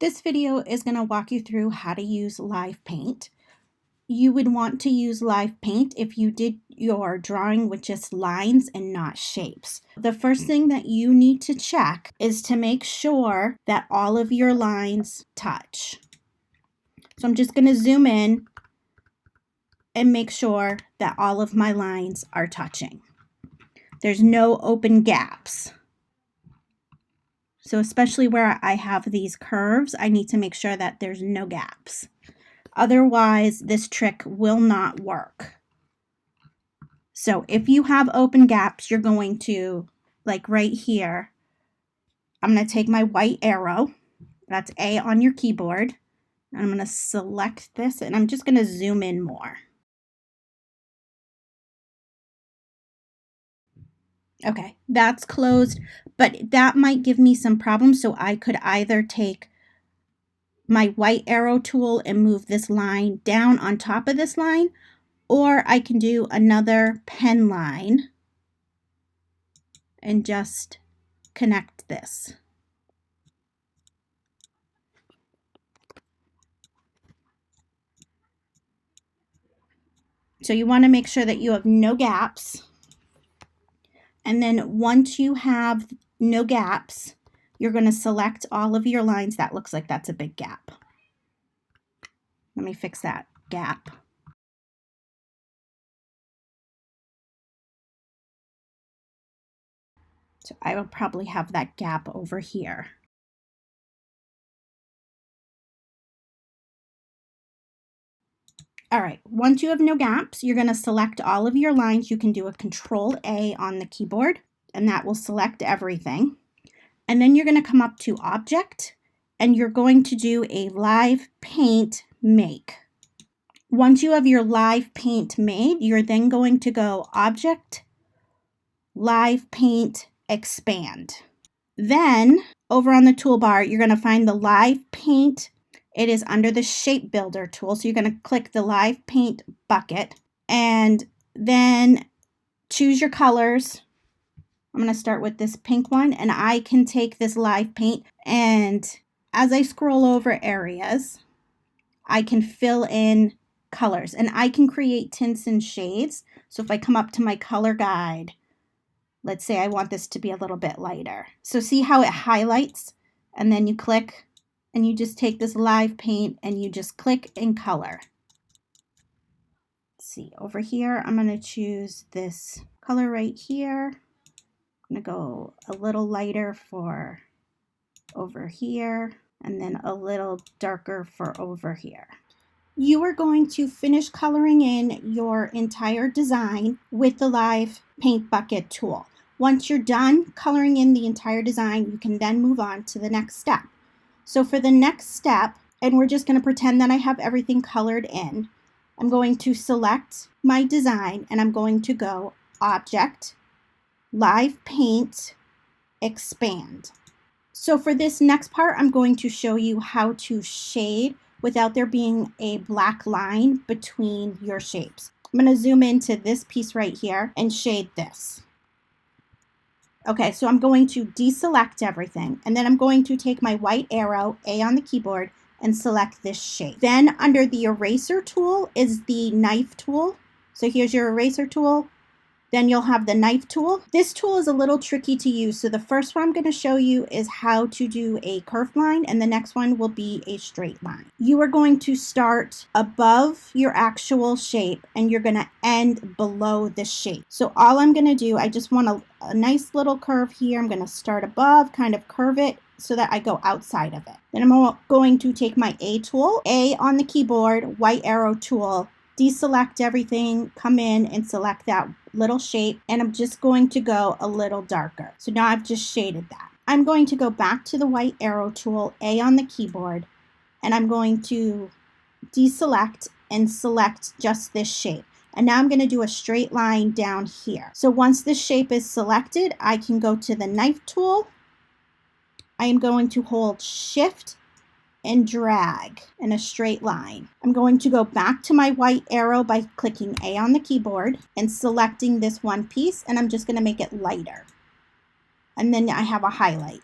This video is going to walk you through how to use Live Paint. You would want to use Live Paint if you did your drawing with just lines and not shapes. The first thing that you need to check is to make sure that all of your lines touch. So I'm just going to zoom in and make sure that all of my lines are touching. There's no open gaps. So especially where I have these curves, I need to make sure that there's no gaps. Otherwise, this trick will not work. So if you have open gaps, you're going to, like right here, I'm going to take my white arrow, that's A on your keyboard, and I'm going to select this, and I'm just going to zoom in more. Okay, that's closed, but that might give me some problems, so I could either take my white arrow tool and move this line down on top of this line, or I can do another pen line and just connect this. So you want to make sure that you have no gaps. And then once you have no gaps, you're going to select all of your lines. That looks like that's a big gap. Let me fix that gap. So I will probably have that gap over here. All right, once you have no gaps, you're going to select all of your lines. You can do a Control-A on the keyboard, and that will select everything. And then you're going to come up to Object, and you're going to do a Live Paint Make. Once you have your Live Paint made, you're then going to go Object, Live Paint, Expand. Then, over on the toolbar, you're going to find the Live Paint. It is under the Shape Builder tool. So you're going to click the Live Paint bucket and then choose your colors. I'm going to start with this pink one, and I can take this Live Paint, and as I scroll over areas, I can fill in colors, and I can create tints and shades. So if I come up to my color guide, let's say I want this to be a little bit lighter. So see how it highlights, and then you click, and you just take this Live Paint and you just click and color. Let's see, over here, I'm going to choose this color right here. I'm going to go a little lighter for over here, and then a little darker for over here. You are going to finish coloring in your entire design with the Live Paint Bucket tool. Once you're done coloring in the entire design, you can then move on to the next step. So for the next step, and we're just going to pretend that I have everything colored in, I'm going to select my design, and I'm going to go Object, Live Paint, Expand. So for this next part, I'm going to show you how to shade without there being a black line between your shapes. I'm going to zoom into this piece right here and shade this. Okay, so I'm going to deselect everything, and then I'm going to take my white arrow, A on the keyboard, and select this shape. Then under the eraser tool is the knife tool. So here's your eraser tool. Then you'll have the knife tool. This tool is a little tricky to use. So the first one I'm going to show you is how to do a curved line, and the next one will be a straight line. You are going to start above your actual shape, and you're going to end below the shape. So all I'm going to do, I just want a nice little curve here. I'm going to start above, kind of curve it so that I go outside of it. Then I'm going to take my A tool, A on the keyboard, white arrow tool, deselect everything, come in and select that little shape, and I'm just going to go a little darker. So now I've just shaded that. I'm going to go back to the white arrow tool, A on the keyboard, and I'm going to deselect and select just this shape. And now I'm going to do a straight line down here. So once this shape is selected, I can go to the knife tool. I am going to hold Shift and drag in a straight line. I'm going to go back to my white arrow by clicking A on the keyboard and selecting this one piece, and I'm just going to make it lighter. And then I have a highlight.